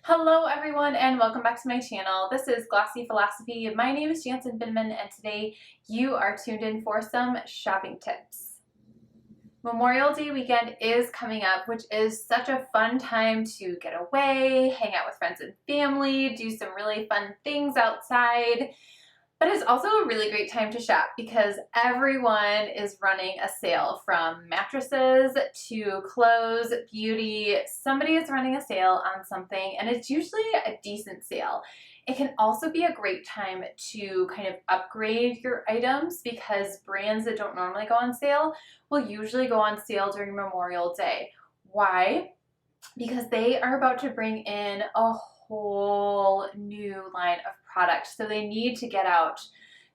Hello everyone and welcome back to my channel. This is Glossy Philosophy. My name is Jansen Binman and today you are tuned in for some shopping tips. Memorial Day weekend is coming up, which is such a fun time to get away, hang out with friends and family, do some really fun things outside. But it's also a really great time to shop because everyone is running a sale, from mattresses to clothes, beauty. Somebody is running a sale on something and it's usually a decent sale. It can also be a great time to kind of upgrade your items because brands that don't normally go on sale will usually go on sale during Memorial Day. Why? Because they are about to bring in a whole new line of products. So they need to get out.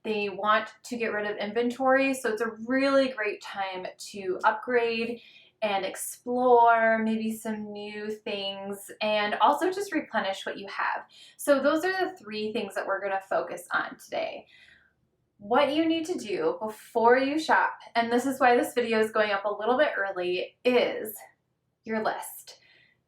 They want to get rid of inventory. So it's a really great time to upgrade and explore maybe some new things and also just replenish what you have. So those are the three things that we're going to focus on today. What you need to do before you shop, and this is why this video is going up a little bit early, is your list.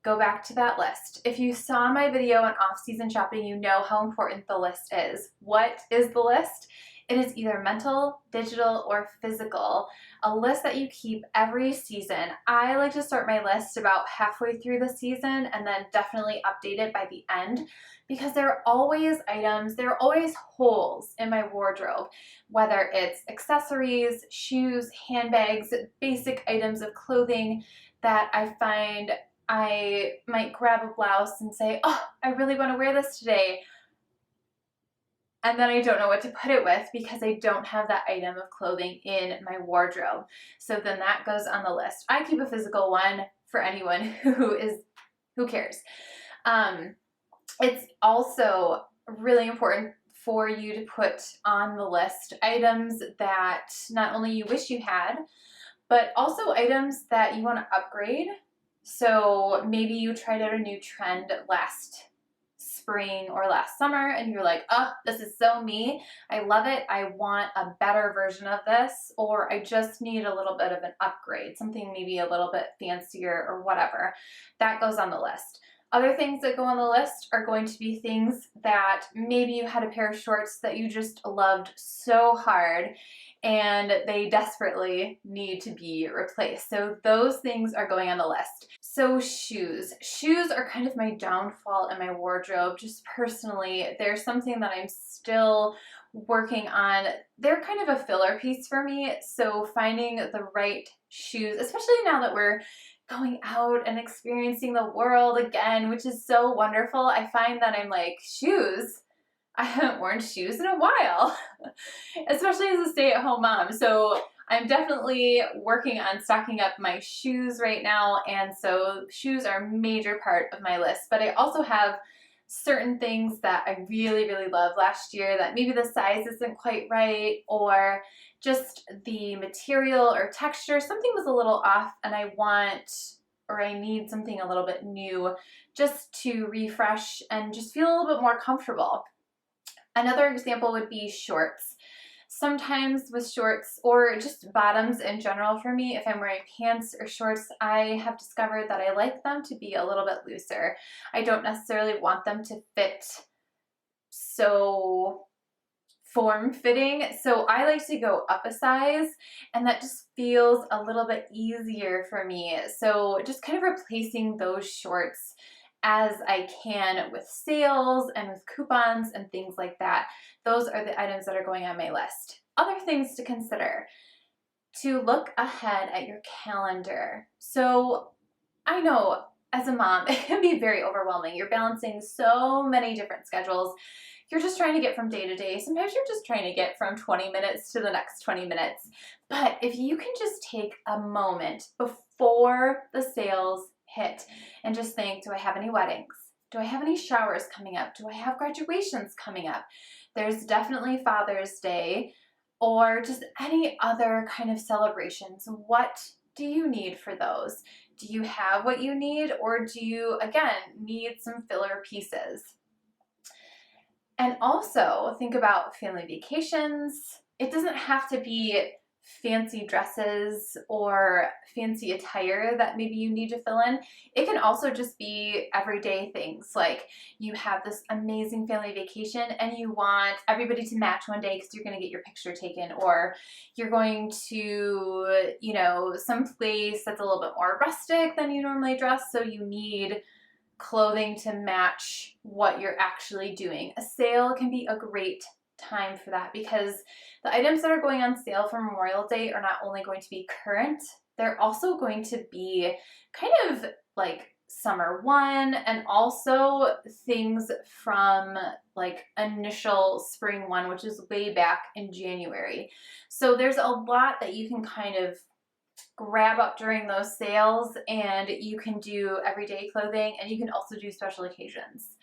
Go back to that list. If you saw my video on off-season shopping, you know how important the list is. What is the list? It is either mental, digital, or physical. A list that you keep every season. I like to start my list about halfway through the season and then definitely update it by the end because there are always items, there are always holes in my wardrobe, whether it's accessories, shoes, handbags, basic items of clothing that I find I might grab a blouse and say, oh, I really want to wear this today. And then I don't know what to put it with because I don't have that item of clothing in my wardrobe. So then that goes on the list. I keep a physical one for anyone who cares. It's also really important for you to put on the list items that not only you wish you had, but also items that you want to upgrade. So maybe you tried out a new trend last spring or last summer and you're like, oh, this is so me. I love it. I want a better version of this, or I just need a little bit of an upgrade, something maybe a little bit fancier or whatever. That goes on the list. Other things that go on the list are going to be things that maybe you had a pair of shorts that you just loved so hard and they desperately need to be replaced. So those things are going on the list. So shoes. Shoes are kind of my downfall in my wardrobe, just personally. They're something that I'm still working on. They're kind of a filler piece for me. So finding the right shoes, especially now that we're going out and experiencing the world again, which is so wonderful. I find that I'm like, shoes? I haven't worn shoes in a while, especially as a stay-at-home mom. So I'm definitely working on stocking up my shoes right now, and so shoes are a major part of my list. But I also have certain things that I really, really loved last year that maybe the size isn't quite right, or just the material or texture, something was a little off and I need something a little bit new just to refresh and just feel a little bit more comfortable. Another example would be shorts. Sometimes with shorts, or just bottoms in general for me, if I'm wearing pants or shorts, I have discovered that I like them to be a little bit looser. I don't necessarily want them to fit so form-fitting, so I like to go up a size, and that just feels a little bit easier for me. So just kind of replacing those shorts as I can with sales and with coupons and things like that. Those are the items that are going on my list. Other things to consider: to look ahead at your calendar. So I know as a mom, it can be very overwhelming. You're balancing so many different schedules. You're just trying to get from day to day. Sometimes you're just trying to get from 20 minutes to the next 20 minutes. But if you can just take a moment before the sales hit and just think, do I have any weddings? Do I have any showers coming up? Do I have graduations coming up? There's definitely Father's Day or just any other kind of celebrations. What do you need for those? Do you have what you need, or do you, again, need some filler pieces? And also think about family vacations. It doesn't have to be fancy dresses or fancy attire that maybe you need to fill in. It can also just be everyday things, like you have this amazing family vacation and you want everybody to match one day because you're going to get your picture taken, or you're going to, you know, some place that's a little bit more rustic than you normally dress, so you need clothing to match what you're actually doing. A sale can be a great time for that because the items that are going on sale for Memorial Day are not only going to be current, they're also going to be kind of like summer one, and also things from like initial spring one, which is way back in January. So there's a lot that you can kind of grab up during those sales, and you can do everyday clothing, and you can also do special occasions.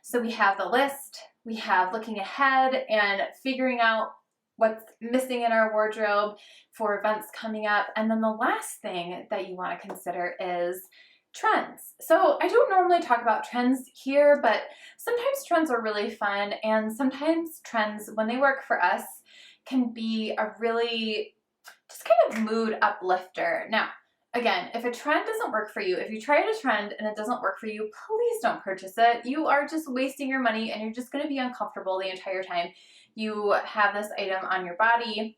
So we have the list, we have looking ahead and figuring out what's missing in our wardrobe for events coming up. And then the last thing that you want to consider is trends. So I don't normally talk about trends here, but sometimes trends are really fun, and sometimes trends, when they work for us, can be a really just kind of mood uplifter. Now, again, if a trend doesn't work for you, if you try a trend and it doesn't work for you, please don't purchase it. You are just wasting your money and you're just going to be uncomfortable the entire time you have this item on your body,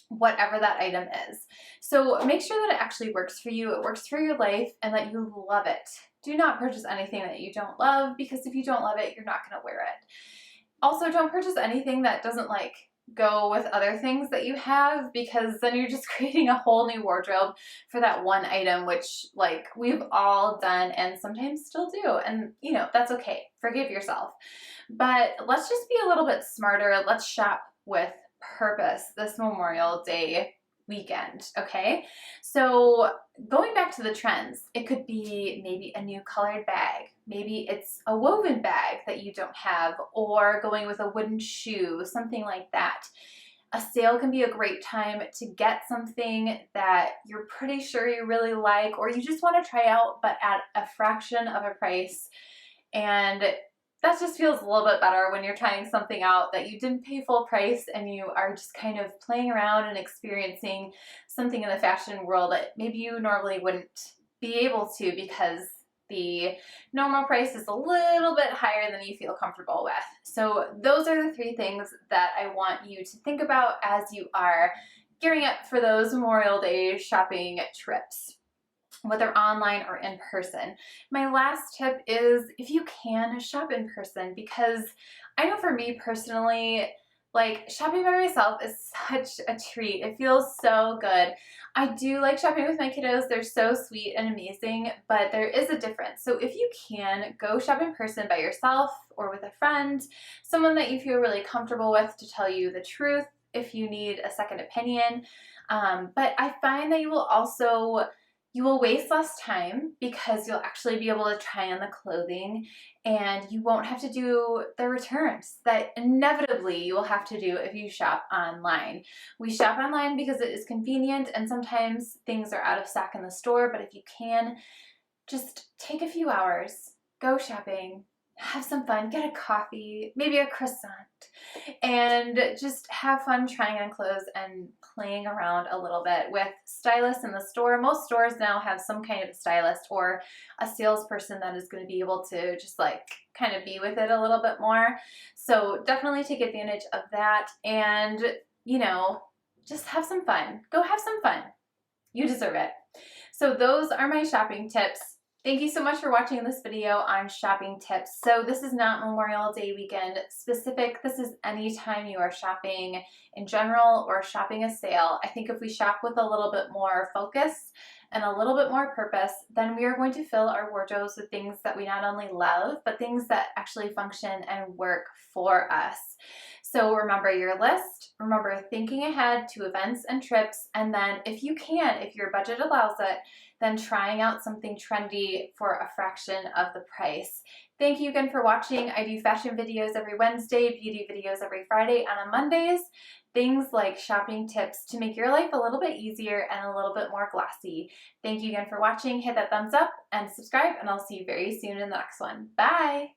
whatever that item is. So make sure that it actually works for you, it works for your life, and that you love it. Do not purchase anything that you don't love, because if you don't love it, you're not going to wear it. Also, don't purchase anything that doesn't like go with other things that you have, because then you're just creating a whole new wardrobe for that one item, which like we've all done and sometimes still do. And you know, that's okay. Forgive yourself. But let's just be a little bit smarter. Let's shop with purpose this Memorial Day weekend, okay? So going back to the trends, it could be maybe a new colored bag. Maybe it's a woven bag that you don't have, or going with a wooden shoe, something like that. A sale can be a great time to get something that you're pretty sure you really like, or you just want to try out, but at a fraction of a price. And that just feels a little bit better when you're trying something out that you didn't pay full price and you are just kind of playing around and experiencing something in the fashion world that maybe you normally wouldn't be able to, because the normal price is a little bit higher than you feel comfortable with. So those are the three things that I want you to think about as you are gearing up for those Memorial Day shopping trips, whether online or in person. My last tip is, if you can, shop in person, because I know for me personally, like shopping by myself is such a treat. It feels so good. I do like shopping with my kiddos. They're so sweet and amazing, but there is a difference. So if you can, go shop in person by yourself or with a friend, someone that you feel really comfortable with to tell you the truth if you need a second opinion. But I find that you will waste less time, because you'll actually be able to try on the clothing, and you won't have to do the returns that inevitably you will have to do if you shop online. We shop online because it is convenient, and sometimes things are out of stock in the store, but if you can, just take a few hours, go shopping, have some fun, get a coffee, maybe a croissant, and just have fun trying on clothes and playing around a little bit with stylists in the store. Most stores now have some kind of a stylist or a salesperson that is going to be able to just like kind of be with it a little bit more. So definitely take advantage of that, and you know, just have some fun. Go have some fun. You deserve it. So those are my shopping tips. Thank you so much for watching this video on shopping tips. So this is not Memorial Day weekend specific. This is anytime you are shopping in general or shopping a sale. I think if we shop with a little bit more focus and a little bit more purpose, then we are going to fill our wardrobes with things that we not only love, but things that actually function and work for us. So remember your list, remember thinking ahead to events and trips, and then if you can, if your budget allows it, then trying out something trendy for a fraction of the price. Thank you again for watching. I do fashion videos every Wednesday, beauty videos every Friday, and on Mondays, things like shopping tips to make your life a little bit easier and a little bit more glossy. Thank you again for watching. Hit that thumbs up and subscribe, and I'll see you very soon in the next one. Bye!